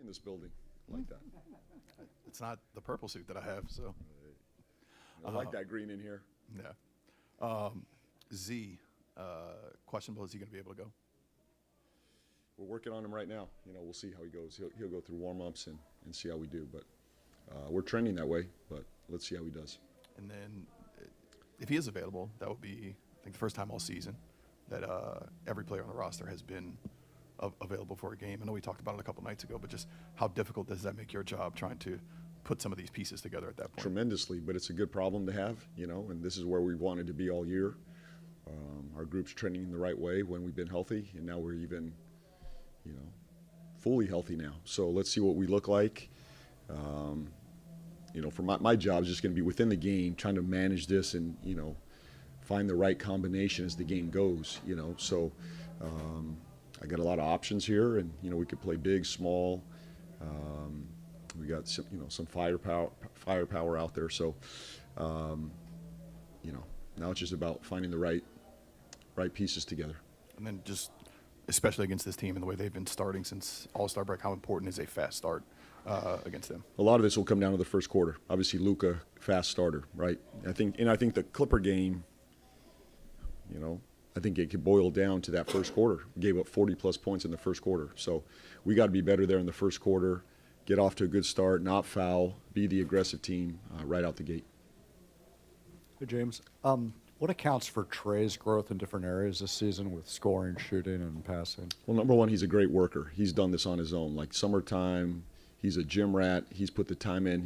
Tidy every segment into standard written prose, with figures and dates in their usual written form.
this building like that. It's not the purple suit that I have, so. I like that green in here. Yeah. Z, questionable. Is he going to be able to go? We're working on him right now. We'll see how he goes. He'll go through warm-ups and see how we do. But we're trending that way, but let's see how he does. And then if he is available, that would be, I think, the first time all season that every player on the roster has been available for a game. I know we talked about it a couple nights ago, but just how difficult does that make your job trying to put some of these pieces together at that point? Tremendously, but it's a good problem to have, and this is where we wanted to be all year. Our group's trending in the right way when we've been healthy, and now we're even, fully healthy now. So let's see what we look like. For my job is just going to be within the game, trying to manage this and, find the right combination as the game goes, So I got a lot of options here, and, we could play big, small. We got some firepower out there. So, now it's just about finding the right pieces together. And then just, especially against this team and the way they've been starting since All-Star break, how important is a fast start against them? A lot of this will come down to the first quarter. Obviously, Luka, fast starter, right? I think the Clipper game, I think it could boil down to that first quarter. We gave up 40-plus points in the first quarter. So we got to be better there in the first quarter, get off to a good start, not foul, be the aggressive team right out the gate. Hey, James. What accounts for Trey's growth in different areas this season with scoring, shooting, and passing? Well, number one, he's a great worker. He's done this on his own. Like summertime, he's a gym rat. He's put the time in.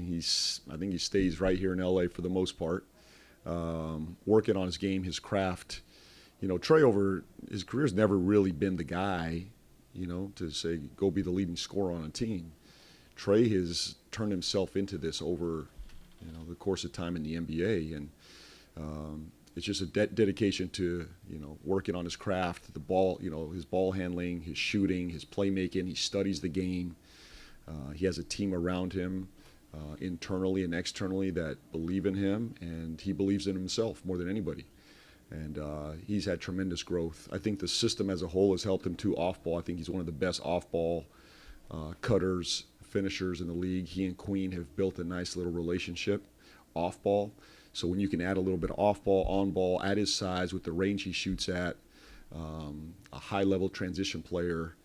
I think he stays right here in L.A. for the most part, working on his game, his craft. Trey over his career's never really been the guy, to say go be the leading scorer on a team. Trey has turned himself into this over, the course of time in the NBA, and it's just a dedication to, working on his craft, the ball, his ball handling, his shooting, his playmaking. He studies the game. He has a team around him, internally and externally, that believe in him, and he believes in himself more than anybody. And he's had tremendous growth. I think the system as a whole has helped him too off ball. I think he's one of the best off ball cutters, finishers in the league. He and Queen have built a nice little relationship off ball. So when you can add a little bit of off ball, on ball, at his size with the range he shoots at, a high level transition player,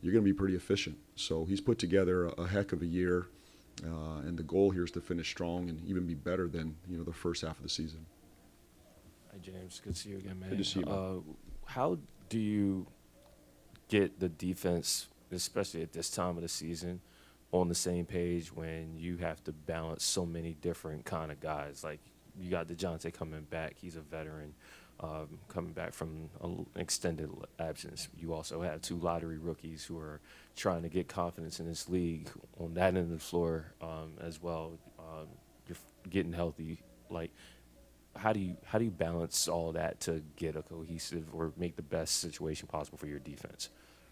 you're going to be pretty efficient. So he's put together a heck of a year, and the goal here is to finish strong and even be better than the first half of the season. Hi, James. Good to see you again, man. Good to see you. How do you get the defense, especially at this time of the season, on the same page when you have to balance so many different kind of guys? Like, you got DeJounte coming back. He's a veteran coming back from an extended absence. You also have two lottery rookies who are trying to get confidence in this league on that end of the floor as well. You're getting healthy. Like, how do you balance all that to get a cohesive or make the best situation possible for your defense?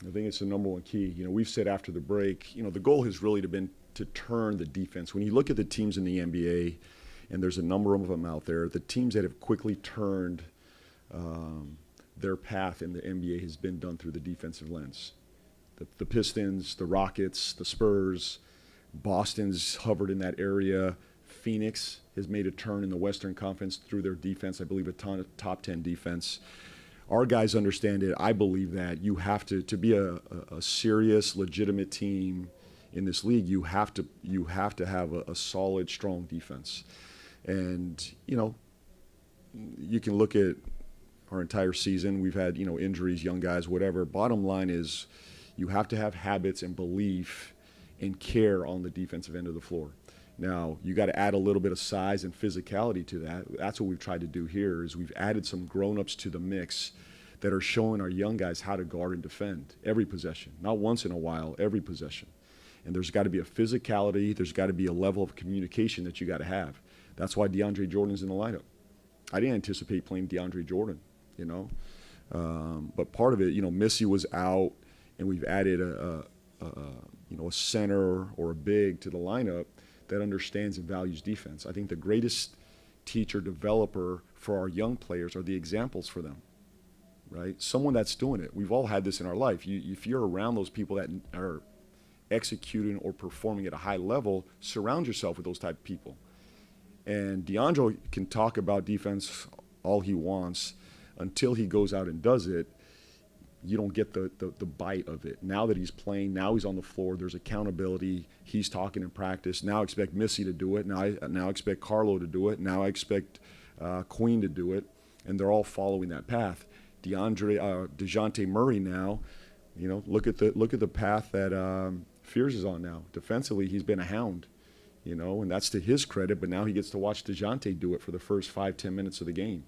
I think it's the number one key. We've said after the break, the goal has really been to turn the defense. When you look at the teams in the NBA, and there's a number of them out there, the teams that have quickly turned their path in the NBA has been done through the defensive lens. The Pistons, the Rockets, the Spurs, Boston's hovered in that area. Phoenix has made a turn in the Western Conference through their defense, I believe a top 10 defense. Our guys understand it. I believe that you have to be a serious, legitimate team in this league, you have to have a solid, strong defense. And, you can look at our entire season. We've had, injuries, young guys, whatever. Bottom line is you have to have habits and belief and care on the defensive end of the floor. Now, you got to add a little bit of size and physicality to that. That's what we've tried to do here is we've added some grown-ups to the mix that are showing our young guys how to guard and defend every possession. Not once in a while, every possession. And there's got to be a physicality. There's got to be a level of communication that you got to have. That's why DeAndre Jordan's in the lineup. I didn't anticipate playing DeAndre Jordan, But part of it, Missy was out, and we've added a center or a big to the lineup that understands and values defense. I think the greatest teacher, developer for our young players are the examples for them, right? Someone that's doing it. We've all had this in our life. If you're around those people that are executing or performing at a high level, surround yourself with those type of people. And DeAndre can talk about defense all he wants until he goes out and does it. You don't get the bite of it. Now that he's playing, now he's on the floor, there's accountability. He's talking in practice. Now I expect Missy to do it. Now I expect Carlo to do it. Now I expect Queen to do it. And they're all following that path. DeJounte Murray now, look at the path that Fears is on now. Defensively, he's been a hound, and that's to his credit. But now he gets to watch DeJounte do it for the first 5-10 minutes of the game.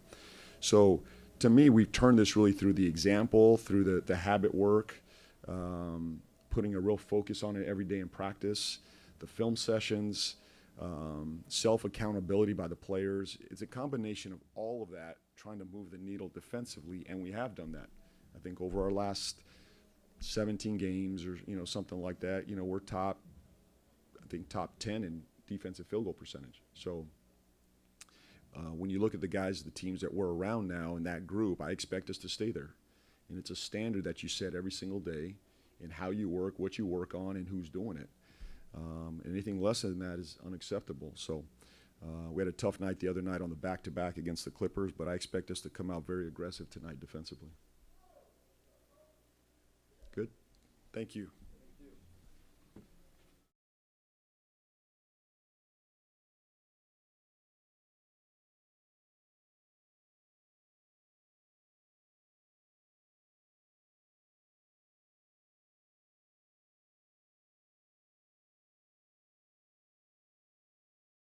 So to me, we've turned this really through the example, through the habit work, putting a real focus on it every day in practice, the film sessions, self-accountability by the players. It's a combination of all of that, trying to move the needle defensively, and we have done that. I think over our last 17 games or something like that, we're top 10 in defensive field goal percentage. So when you look at the guys, the teams that we're around now in that group, I expect us to stay there. And it's a standard that you set every single day in how you work, what you work on, and who's doing it. Anything less than that is unacceptable. So we had a tough night the other night on the back-to-back against the Clippers, but I expect us to come out very aggressive tonight defensively. Good. Thank you.